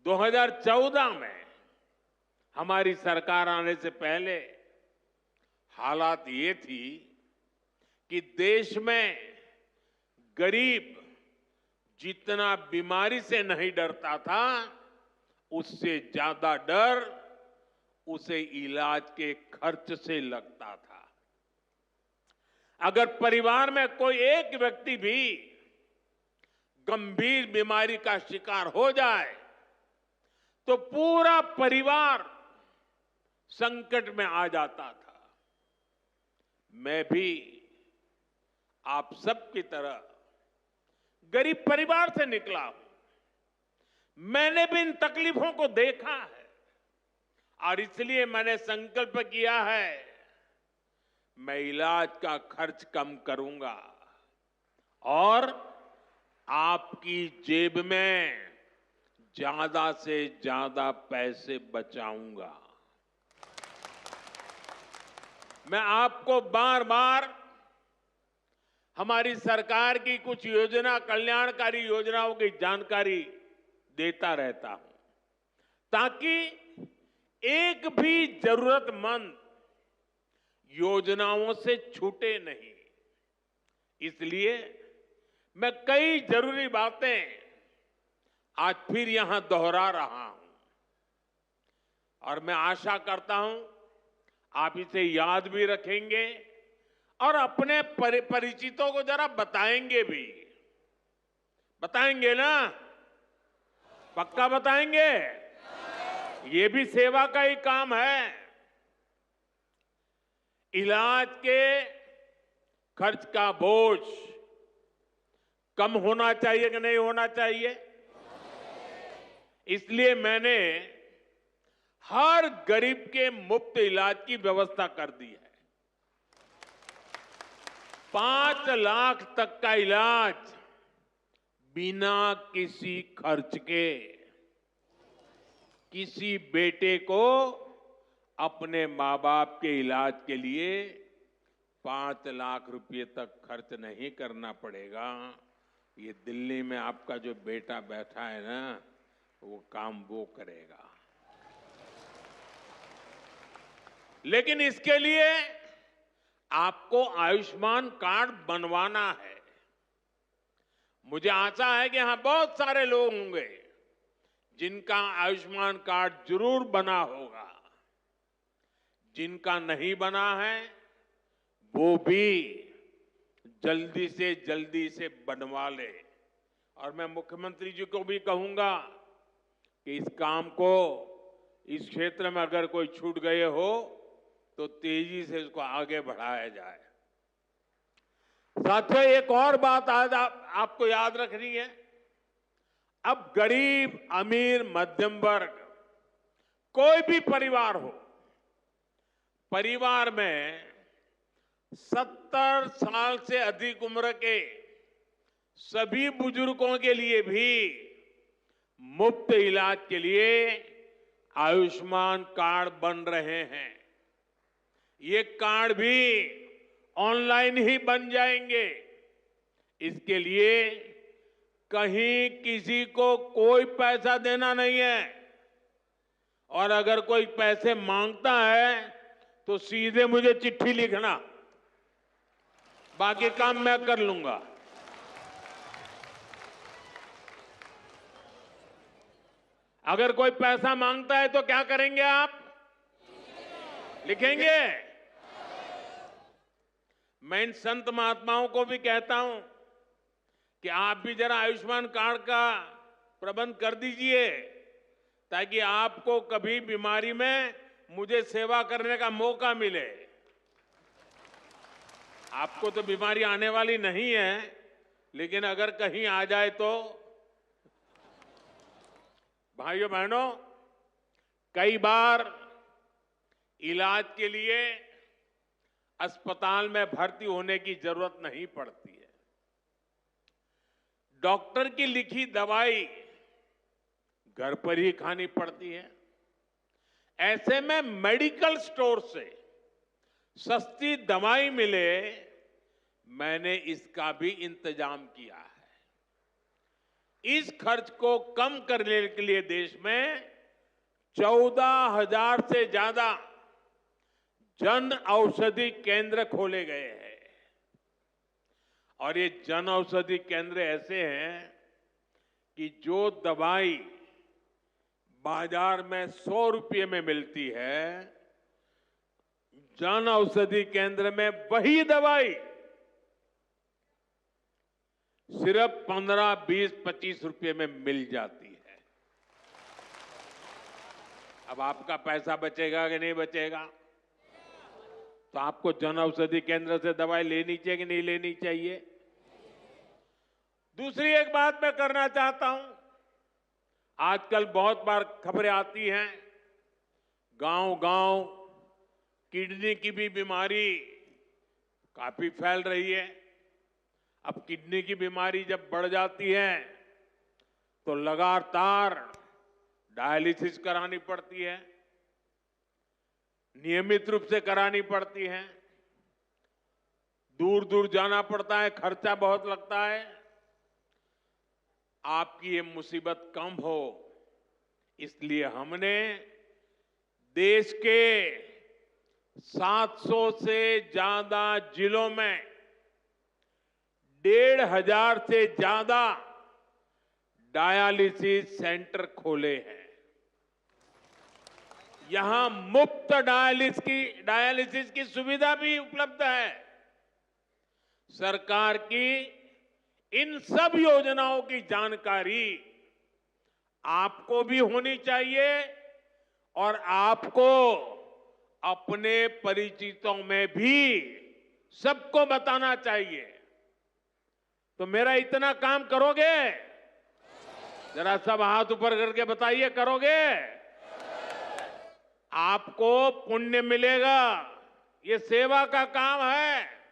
2014 में हमारी सरकार आने से पहले हालात ये थी कि देश में गरीब जितना बीमारी से नहीं डरता था, उससे ज्यादा डर उसे इलाज के खर्च से लगता था। अगर परिवार में कोई एक व्यक्ति भी गंभीर बीमारी का शिकार हो जाए तो पूरा परिवार संकट में आ जाता था। मैं भी आप सबकी तरह गरीब परिवार से निकला हूं। मैंने भी इन तकलीफों को देखा है और इसलिए मैंने संकल्प किया है, मैं इलाज का खर्च कम करूंगा और आपकी जेब में ज्यादा से ज्यादा पैसे बचाऊंगा। मैं आपको बार बार हमारी सरकार की कुछ कल्याणकारी योजनाओं की जानकारी देता रहता हूं ताकि एक भी जरूरतमंद योजनाओं से छूटे नहीं। इसलिए मैं कई जरूरी बातें आज फिर यहां दोहरा रहा हूं और मैं आशा करता हूं आप इसे याद भी रखेंगे और अपने परिचितों को जरा बताएंगे भी। बताएंगे ना? पक्का बताएंगे? ये भी सेवा का ही काम है। इलाज के खर्च का बोझ कम होना चाहिए कि नहीं होना चाहिए? इसलिए मैंने हर गरीब के मुफ्त इलाज की व्यवस्था कर दी है। 5 लाख तक का इलाज बिना किसी खर्च के। किसी बेटे को अपने मां बाप के इलाज के लिए 5 लाख रुपए तक खर्च नहीं करना पड़ेगा। ये दिल्ली में आपका जो बेटा बैठा है ना, वो काम वो करेगा। लेकिन इसके लिए आपको आयुष्मान कार्ड बनवाना है। मुझे आशा है कि यहां बहुत सारे लोग होंगे जिनका आयुष्मान कार्ड जरूर बना होगा। जिनका नहीं बना है वो भी जल्दी से बनवा ले। और मैं मुख्यमंत्री जी को भी कहूंगा कि इस काम को, इस क्षेत्र में अगर कोई छूट गए हो तो तेजी से इसको आगे बढ़ाया जाए। साथियों, एक और बात आज आपको याद रखनी है। अब गरीब, अमीर, मध्यम वर्ग, कोई भी परिवार हो, परिवार में 70 साल से अधिक उम्र के सभी बुजुर्गों के लिए भी मुफ्त इलाज के लिए आयुष्मान कार्ड बन रहे हैं। ये कार्ड भी ऑनलाइन ही बन जाएंगे। इसके लिए कहीं किसी को कोई पैसा देना नहीं है और अगर कोई पैसे मांगता है तो सीधे मुझे चिट्ठी लिखना, बाकी काम मैं कर लूंगा। अगर कोई पैसा मांगता है तो क्या करेंगे आप? लिखेंगे? मैं इन संत महात्माओं को भी कहता हूं कि आप भी जरा आयुष्मान कार्ड का प्रबंध कर दीजिए ताकि आपको कभी बीमारी में मुझे सेवा करने का मौका मिले। आपको तो बीमारी आने वाली नहीं है, लेकिन अगर कहीं आ जाए तो। भाइयों बहनों, कई बार इलाज के लिए अस्पताल में भर्ती होने की जरूरत नहीं पड़ती है। डॉक्टर की लिखी दवाई घर पर ही खानी पड़ती है। ऐसे में मेडिकल स्टोर से सस्ती दवाई मिले, मैंने इसका भी इंतजाम किया है। इस खर्च को कम करने के लिए देश में 14,000 से ज्यादा जन औषधि केंद्र खोले गए हैं। और ये जन औषधि केंद्र ऐसे हैं कि जो दवाई बाजार में 100 रुपये में मिलती है, जन औषधि केंद्र में वही दवाई सिर्फ 15, 20, 25 रुपये में मिल जाती है। अब आपका पैसा बचेगा कि नहीं बचेगा? तो आपको जन औषधि केंद्र से दवाई लेनी चाहिए कि नहीं लेनी चाहिए? दूसरी एक बात मैं करना चाहता हूं। आजकल बहुत बार खबरें आती हैं, गांव-गांव किडनी की भी बीमारी काफी फैल रही है। अब किडनी की बीमारी जब बढ़ जाती है तो लगातार डायलिसिस करानी पड़ती है, नियमित रूप से करानी पड़ती है, दूर दूर जाना पड़ता है, खर्चा बहुत लगता है। आपकी ये मुसीबत कम हो, इसलिए हमने देश के 700 से ज्यादा जिलों में 1,500 से ज्यादा डायलिसिस सेंटर खोले हैं। यहां मुफ्त डायलिसिस की सुविधा भी उपलब्ध है। सरकार की इन सब योजनाओं की जानकारी आपको भी होनी चाहिए और आपको अपने परिचितों में भी सबको बताना चाहिए। तो मेरा इतना काम करोगे? जरा सब हाथ ऊपर करके बताइए, करोगे? आपको पुण्य मिलेगा। ये सेवा का काम है।